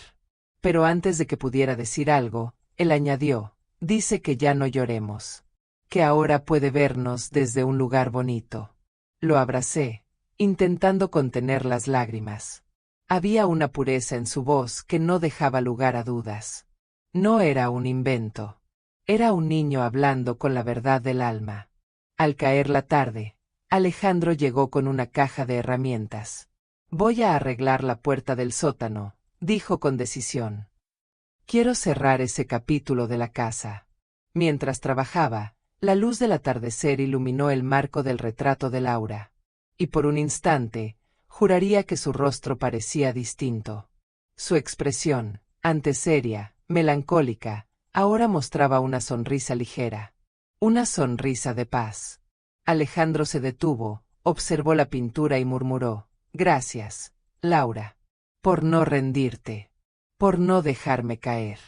Pero antes de que pudiera decir algo, él añadió, dice que ya no lloremos. Que ahora puede vernos desde un lugar bonito. Lo abracé, intentando contener las lágrimas. Había una pureza en su voz que no dejaba lugar a dudas. No era un invento. Era un niño hablando con la verdad del alma. Al caer la tarde, Alejandro llegó con una caja de herramientas. Voy a arreglar la puerta del sótano, dijo con decisión. Quiero cerrar ese capítulo de la casa. Mientras trabajaba, la luz del atardecer iluminó el marco del retrato de Laura. Y por un instante, juraría que su rostro parecía distinto. Su expresión, antes seria, melancólica, ahora mostraba una sonrisa ligera. Una sonrisa de paz. Alejandro se detuvo, observó la pintura y murmuró, gracias, Laura. Por no rendirte. Por no dejarme caer.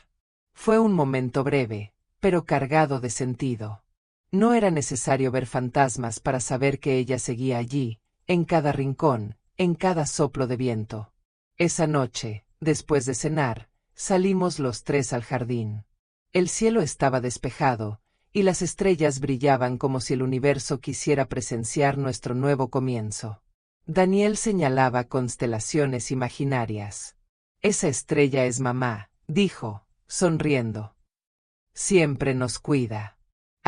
Fue un momento breve, pero cargado de sentido. No era necesario ver fantasmas para saber que ella seguía allí, en cada rincón, en cada soplo de viento. Esa noche, después de cenar, salimos los tres al jardín. El cielo estaba despejado, y las estrellas brillaban como si el universo quisiera presenciar nuestro nuevo comienzo. Daniel señalaba constelaciones imaginarias. Esa estrella es mamá, dijo, sonriendo. Siempre nos cuida.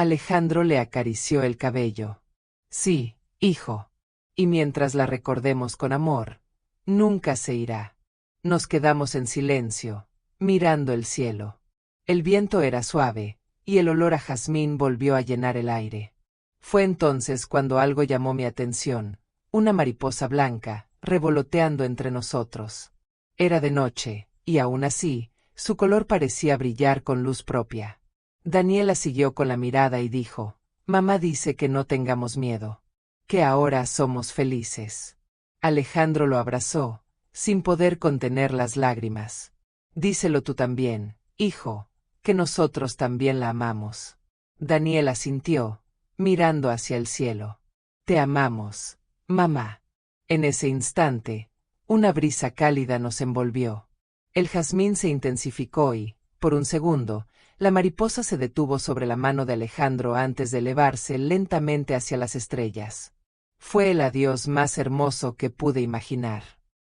Alejandro le acarició el cabello. Sí, hijo. Y mientras la recordemos con amor, nunca se irá. Nos quedamos en silencio, mirando el cielo. El viento era suave, y el olor a jazmín volvió a llenar el aire. Fue entonces cuando algo llamó mi atención, una mariposa blanca, revoloteando entre nosotros. Era de noche, y aún así, su color parecía brillar con luz propia. Daniela siguió con la mirada y dijo, mamá dice que no tengamos miedo. Que ahora somos felices. Alejandro lo abrazó, sin poder contener las lágrimas. Díselo tú también, hijo, que nosotros también la amamos. Daniela asintió, mirando hacia el cielo. Te amamos, mamá. En ese instante, una brisa cálida nos envolvió. El jazmín se intensificó y, por un segundo, la mariposa se detuvo sobre la mano de Alejandro antes de elevarse lentamente hacia las estrellas. Fue el adiós más hermoso que pude imaginar.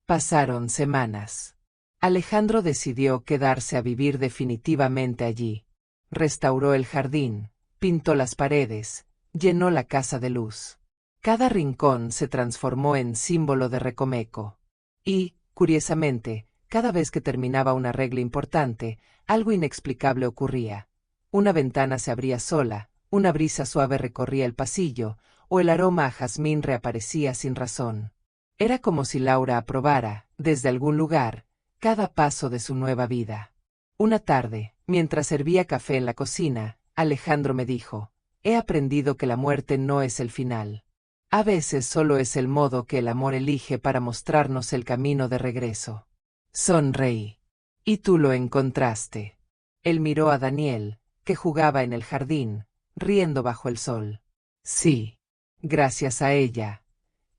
Pasaron semanas. Alejandro decidió quedarse a vivir definitivamente allí. Restauró el jardín, pintó las paredes, llenó la casa de luz. Cada rincón se transformó en símbolo de Recomeco. Y, curiosamente, cada vez que terminaba una regla importante, algo inexplicable ocurría. Una ventana se abría sola, una brisa suave recorría el pasillo, o el aroma a jazmín reaparecía sin razón. Era como si Laura aprobara, desde algún lugar, cada paso de su nueva vida. Una tarde, mientras servía café en la cocina, Alejandro me dijo, he aprendido que la muerte no es el final. A veces solo es el modo que el amor elige para mostrarnos el camino de regreso. Sonreí. Y tú lo encontraste. Él miró a Daniel, que jugaba en el jardín, riendo bajo el sol. Sí. Gracias a ella.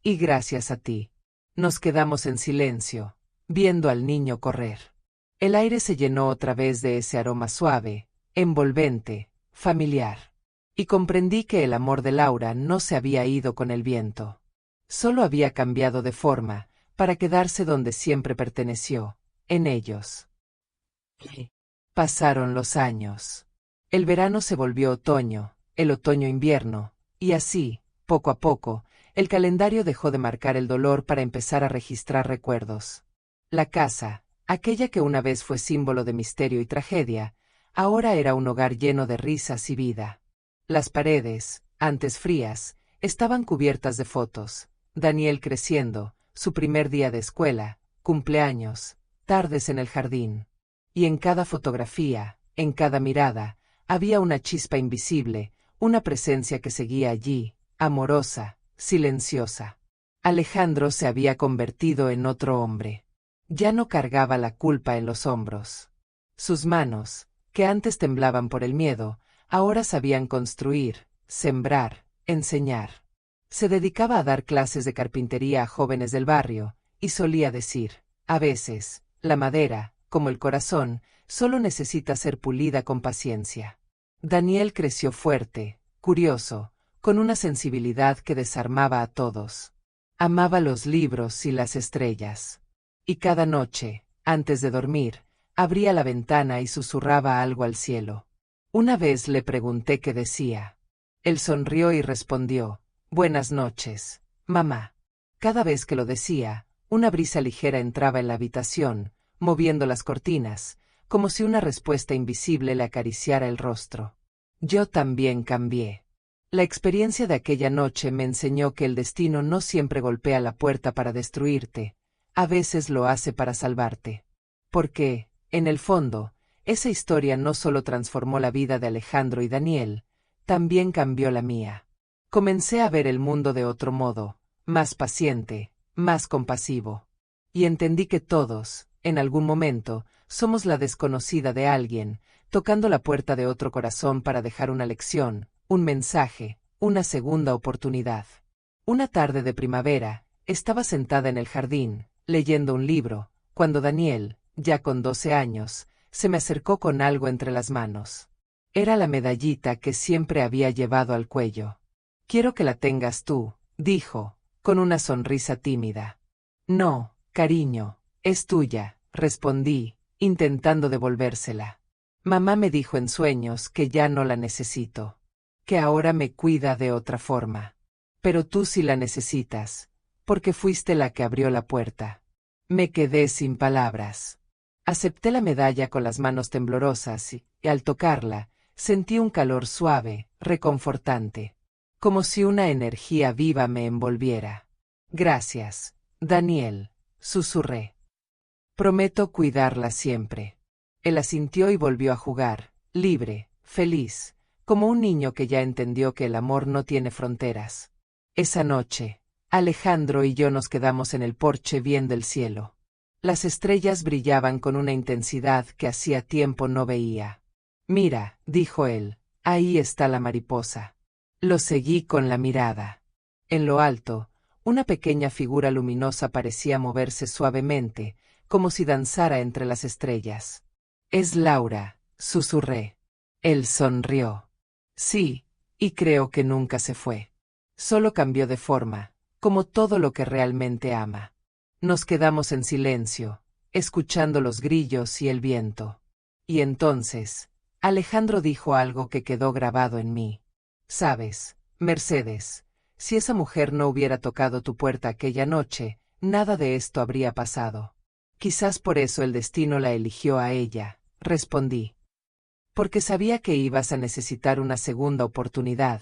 Y gracias a ti. Nos quedamos en silencio, viendo al niño correr. El aire se llenó otra vez de ese aroma suave, envolvente, familiar. Y comprendí que el amor de Laura no se había ido con el viento. Solo había cambiado de forma, para quedarse donde siempre perteneció, en ellos. Pasaron los años. El verano se volvió otoño, el otoño invierno, y así, poco a poco, El calendario dejó de marcar el dolor para empezar a registrar recuerdos. La casa, aquella que una vez fue símbolo de misterio y tragedia, ahora era un hogar lleno de risas y vida. Las paredes, antes frías, estaban cubiertas de fotos. Daniel creciendo, su primer día de escuela, cumpleaños, tardes en el jardín. Y en cada fotografía, en cada mirada, había una chispa invisible, una presencia que seguía allí, amorosa, silenciosa. Alejandro se había convertido en otro hombre. Ya no cargaba la culpa en los hombros. Sus manos, que antes temblaban por el miedo, ahora sabían construir, sembrar, enseñar. Se dedicaba a dar clases de carpintería a jóvenes del barrio, y solía decir, a veces, la madera, como el corazón, solo necesita ser pulida con paciencia. Daniel creció fuerte, curioso, con una sensibilidad que desarmaba a todos. Amaba los libros y las estrellas. Y cada noche, antes de dormir, abría la ventana y susurraba algo al cielo. Una vez le pregunté qué decía. Él sonrió y respondió, «Buenas noches, mamá». Cada vez que lo decía, una brisa ligera entraba en la habitación, moviendo las cortinas, como si una respuesta invisible le acariciara el rostro. Yo también cambié. La experiencia de aquella noche me enseñó que el destino no siempre golpea la puerta para destruirte, a veces lo hace para salvarte. Porque, en el fondo, esa historia no solo transformó la vida de Alejandro y Daniel, también cambió la mía. Comencé a ver el mundo de otro modo, más paciente, más compasivo. Y entendí que todos, en algún momento, somos la desconocida de alguien, tocando la puerta de otro corazón para dejar una lección, un mensaje, una segunda oportunidad. Una tarde de primavera, estaba sentada en el jardín, leyendo un libro, cuando Daniel, ya con 12 años, se me acercó con algo entre las manos. Era la medallita que siempre había llevado al cuello. «Quiero que la tengas tú», dijo, con una sonrisa tímida. «No, cariño, es tuya», respondí, intentando devolvérsela. «Mamá me dijo en sueños que ya no la necesito, que ahora me cuida de otra forma. Pero tú sí la necesitas, porque fuiste la que abrió la puerta». Me quedé sin palabras. Acepté la medalla con las manos temblorosas y, al tocarla, sentí un calor suave, reconfortante, como si una energía viva me envolviera. «Gracias, Daniel», susurré. «Prometo cuidarla siempre». Él asintió y volvió a jugar, libre, feliz, como un niño que ya entendió que el amor no tiene fronteras. Esa noche, Alejandro y yo nos quedamos en el porche viendo el cielo. Las estrellas brillaban con una intensidad que hacía tiempo no veía. «Mira», dijo él, «ahí está la mariposa». Lo seguí con la mirada. En lo alto, una pequeña figura luminosa parecía moverse suavemente, como si danzara entre las estrellas. «Es Laura», susurré. Él sonrió. «Sí, y creo que nunca se fue. Solo cambió de forma, como todo lo que realmente ama». Nos quedamos en silencio, escuchando los grillos y el viento. Y entonces, Alejandro dijo algo que quedó grabado en mí. «Sabes, Mercedes, si esa mujer no hubiera tocado tu puerta aquella noche, nada de esto habría pasado. Quizás por eso el destino la eligió a ella», respondí. «Porque sabía que ibas a necesitar una segunda oportunidad.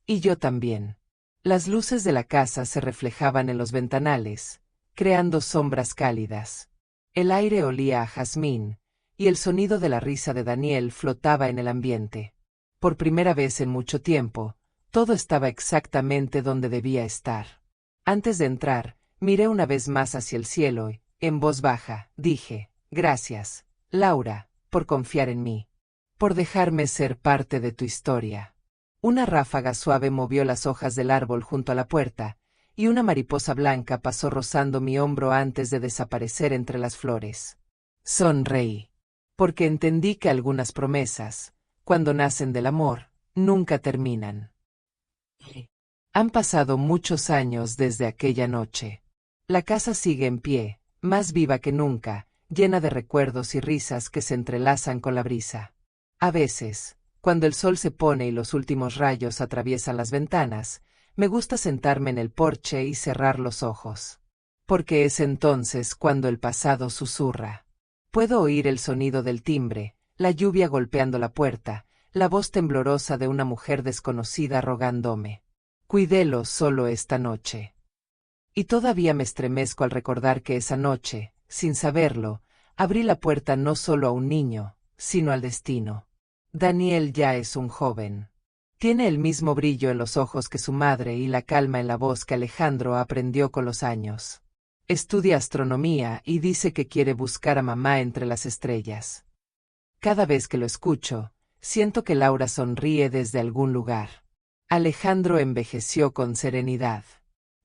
Y yo también». Las luces de la casa se reflejaban en los ventanales, creando sombras cálidas. El aire olía a jazmín, y el sonido de la risa de Daniel flotaba en el ambiente. Por primera vez en mucho tiempo, todo estaba exactamente donde debía estar. Antes de entrar, miré una vez más hacia el cielo y, en voz baja, dije, «Gracias, Laura, por confiar en mí, por dejarme ser parte de tu historia». Una ráfaga suave movió las hojas del árbol junto a la puerta, y una mariposa blanca pasó rozando mi hombro antes de desaparecer entre las flores. Sonreí, porque entendí que algunas promesas, cuando nacen del amor, nunca terminan. Han pasado muchos años desde aquella noche. La casa sigue en pie, más viva que nunca, llena de recuerdos y risas que se entrelazan con la brisa. A veces, cuando el sol se pone y los últimos rayos atraviesan las ventanas, me gusta sentarme en el porche y cerrar los ojos. Porque es entonces cuando el pasado susurra. Puedo oír el sonido del timbre, la lluvia golpeando la puerta, la voz temblorosa de una mujer desconocida rogándome. Cuídelo solo esta noche. Y todavía me estremezco al recordar que esa noche, sin saberlo, abrí la puerta no solo a un niño, sino al destino. Daniel ya es un joven. Tiene el mismo brillo en los ojos que su madre y la calma en la voz que Alejandro aprendió con los años. Estudia astronomía y dice que quiere buscar a mamá entre las estrellas. Cada vez que lo escucho, siento que Laura sonríe desde algún lugar. Alejandro envejeció con serenidad.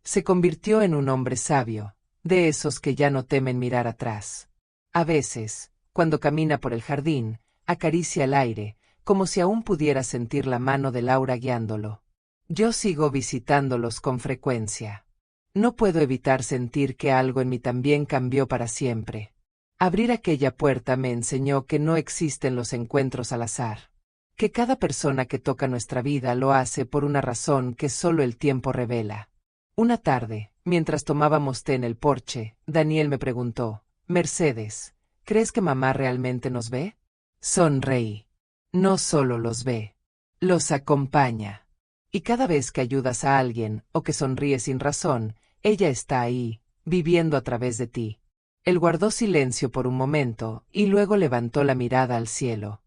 Se convirtió en un hombre sabio, de esos que ya no temen mirar atrás. A veces, cuando camina por el jardín, acaricia el aire, como si aún pudiera sentir la mano de Laura guiándolo. Yo sigo visitándolos con frecuencia. No puedo evitar sentir que algo en mí también cambió para siempre. Abrir aquella puerta me enseñó que no existen los encuentros al azar. Que cada persona que toca nuestra vida lo hace por una razón que solo el tiempo revela. Una tarde, mientras tomábamos té en el porche, Daniel me preguntó, Mercedes, ¿crees que mamá realmente nos ve? Sonreí. No solo los ve, los acompaña. Y cada vez que ayudas a alguien, o que sonríes sin razón, ella está ahí, viviendo a través de ti. Él guardó silencio por un momento, y luego levantó la mirada al cielo.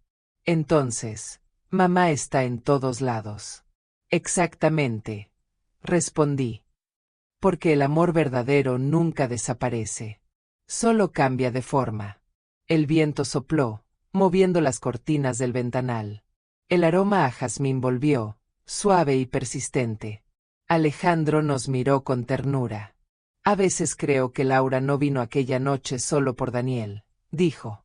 Entonces, mamá está en todos lados. Exactamente, respondí. Porque el amor verdadero nunca desaparece. Solo cambia de forma. El viento sopló, moviendo las cortinas del ventanal. El aroma a jazmín volvió, suave y persistente. Alejandro nos miró con ternura. A veces creo que Laura no vino aquella noche solo por Daniel, dijo.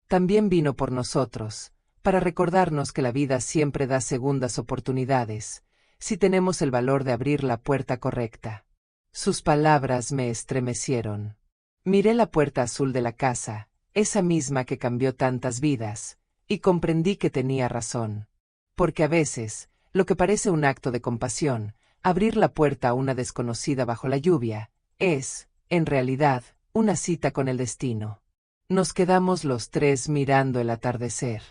También vino por nosotros, para recordarnos que la vida siempre da segundas oportunidades, si tenemos el valor de abrir la puerta correcta. Sus palabras me estremecieron. Miré la puerta azul de la casa, esa misma que cambió tantas vidas, y comprendí que tenía razón. Porque a veces, lo que parece un acto de compasión, abrir la puerta a una desconocida bajo la lluvia, es, en realidad, una cita con el destino. Nos quedamos los tres mirando el atardecer.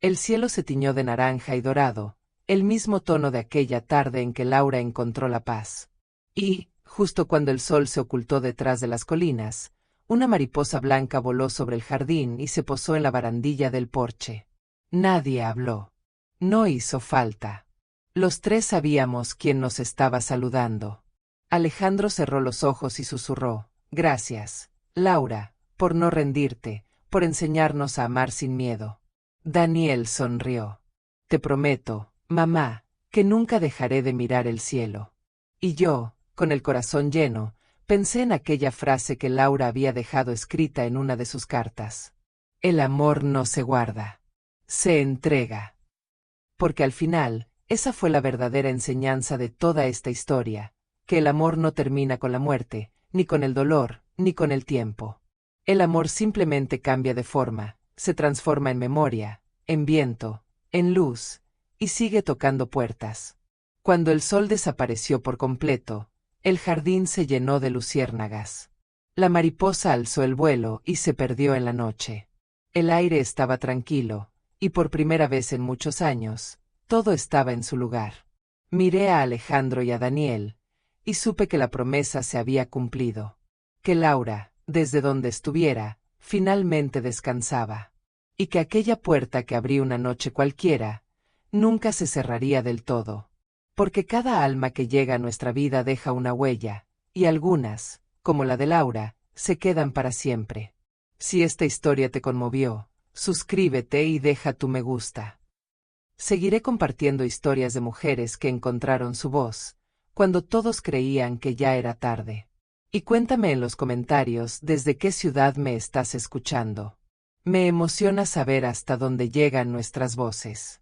El cielo se tiñó de naranja y dorado, el mismo tono de aquella tarde en que Laura encontró la paz. Y, justo cuando el sol se ocultó detrás de las colinas, una mariposa blanca voló sobre el jardín y se posó en la barandilla del porche. Nadie habló. No hizo falta. Los tres sabíamos quién nos estaba saludando. Alejandro cerró los ojos y susurró, gracias, Laura, por no rendirte, por enseñarnos a amar sin miedo. Daniel sonrió. Te prometo, mamá, que nunca dejaré de mirar el cielo. Y yo, con el corazón lleno, pensé en aquella frase que Laura había dejado escrita en una de sus cartas. El amor no se guarda, se entrega. Porque al final, esa fue la verdadera enseñanza de toda esta historia, que el amor no termina con la muerte, ni con el dolor, ni con el tiempo. El amor simplemente cambia de forma, se transforma en memoria, en viento, en luz, y sigue tocando puertas. Cuando el sol desapareció por completo, el jardín se llenó de luciérnagas. La mariposa alzó el vuelo y se perdió en la noche. El aire estaba tranquilo, y por primera vez en muchos años, todo estaba en su lugar. Miré a Alejandro y a Daniel, y supe que la promesa se había cumplido. Que Laura, desde donde estuviera, finalmente descansaba. Y que aquella puerta que abrí una noche cualquiera, nunca se cerraría del todo. Porque cada alma que llega a nuestra vida deja una huella, y algunas, como la de Laura, se quedan para siempre. Si esta historia te conmovió, suscríbete y deja tu me gusta. Seguiré compartiendo historias de mujeres que encontraron su voz, cuando todos creían que ya era tarde. Y cuéntame en los comentarios desde qué ciudad me estás escuchando. Me emociona saber hasta dónde llegan nuestras voces.